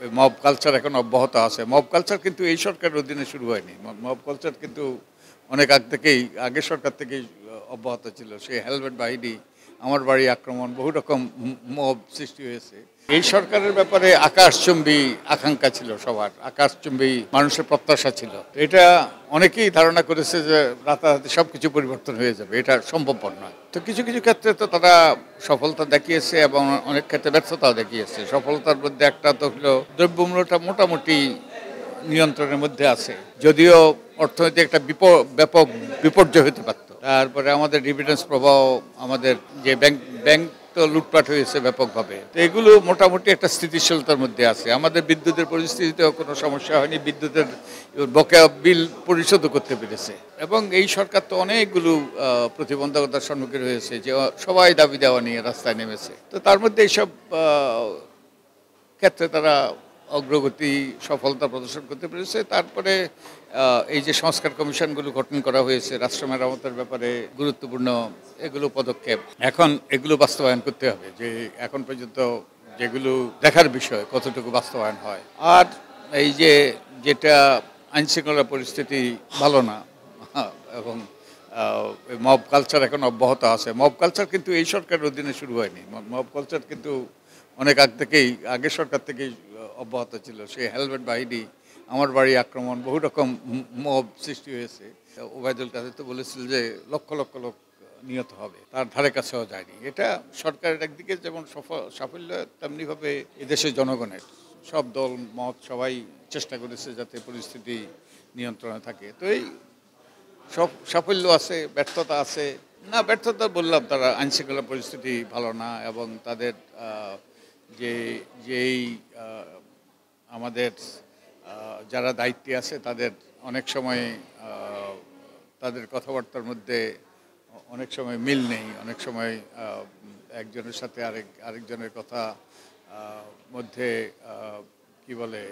ওই mob culture এখন অব্যাহত আছে। মব কালচার কিন্তু এই সরকারের অধীনে শুরু হয়নি। মব কালচার কিন্তু অনেক আগের সরকার থেকেই অব্যাহত ছিল। সেই হেলমেট বাহিনী, আমার বাড়ি আক্রমণ, বহু রকম মব সৃষ্টি হয়েছে। এই সরকারের ব্যাপারে আকাশচুম্বী আকাঙ্ক্ষা ছিল সবার, আকাশচুম্বী মানুষের প্রত্যাশা ছিল। এটা অনেকেই ধারণা করেছে যে রাতারাতি সবকিছু পরিবর্তন হয়ে যাবে, এটা সম্ভবপর নয়। তো কিছু কিছু ক্ষেত্রে তো তারা সফলতা দেখিয়েছে এবং অনেক ক্ষেত্রে ব্যর্থতাও দেখিয়েছে। সফলতার মধ্যে একটা তো হলো দ্রব্যমূল্যটা মোটামুটি নিয়ন্ত্রণের মধ্যে আছে, যদিও অর্থনীতি একটা ব্যাপক বিপর্যয় হতে পারত। তারপরে আমাদের ডিভিডেন্স প্রবাহ, আমাদের যে ব্যাংক তো লুটপাট হয়েছে ব্যাপকভাবে। তো এগুলো মোটামুটি একটা স্থিতিশীলতার মধ্যে আছে। আমাদের বিদ্যুতের পরিস্থিতিতেও কোনো সমস্যা হয়নি, বিদ্যুতের বকেয়া বিল পরিশোধ করতে পেরেছে। এবং এই সরকার তো অনেকগুলো প্রতিবন্ধকতার সম্মুখীন হয়েছে, যে সবাই দাবি দেওয়া নিয়ে রাস্তায় নেমেছে। তো তার মধ্যে এইসব ক্ষেত্রে তারা অগ্রগতি, সফলতা প্রদর্শন করতে পেরেছে। তারপরে এই যে সংস্কার কমিশনগুলো গঠন করা হয়েছে রাষ্ট্র মেরামতের ব্যাপারে গুরুত্বপূর্ণ এগুলো পদক্ষেপ, এখন এগুলো বাস্তবায়ন করতে হবে। যে এখন পর্যন্ত যেগুলো দেখার বিষয় কতটুকু বাস্তবায়ন হয়। আর এই যে যেটা আইনশৃঙ্খলা পরিস্থিতি ভালো না, এবং মব কালচার এখন অব্যাহত আছে। মব কালচার কিন্তু এই সরকারের অধীনে শুরু হয়নি। মব কালচার কিন্তু অনেক আগের সরকার থেকেই অব্যাহত ছিল। সেই হেলমেট বাহিনী, আমার বাড়ি আক্রমণ, বহু রকম মব সৃষ্টি হয়েছে। ওবায়দুল কাদের তো বলেছিল যে লক্ষ লক্ষ লোক নিহত হবে, তার ধারে কাছেও যায়নি। এটা সরকারের একদিকে যেমন সাফল্য, তেমনিভাবে এদেশের জনগণের সব দল মত সবাই চেষ্টা করেছে যাতে পরিস্থিতি নিয়ন্ত্রণে থাকে। তো এই সব সাফল্য আছে, ব্যর্থতা আছে। না, ব্যর্থতা বললাম, তারা আইনশৃঙ্খলা পরিস্থিতি ভালো না, এবং তাদের যেই আমাদের যারা দায়িত্বে আছে তাদের অনেক সময় তাদের কথাবার্তার মধ্যে অনেক সময় মিল নেই, অনেক সময় একজনের সাথে আরেকজনের কথা মধ্যে কি বলে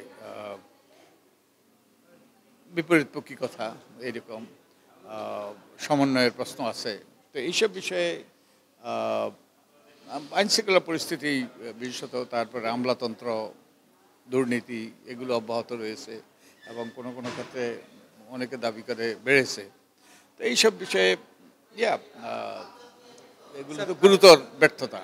বিপরীতপক্ষী কথা, এরকম সমন্বয়ের প্রশ্ন আছে। তো এইসব বিষয়ে আইনশৃঙ্খলা পরিস্থিতি বিশেষত, তারপরে আমলাতন্ত্র, দুর্নীতি, এগুলো অব্যাহত রয়েছে এবং কোনো কোনো ক্ষেত্রে অনেকে দাবি করে বেড়েছে। তো এইসব বিষয়ে এগুলো তো গুরুতর ব্যর্থতা।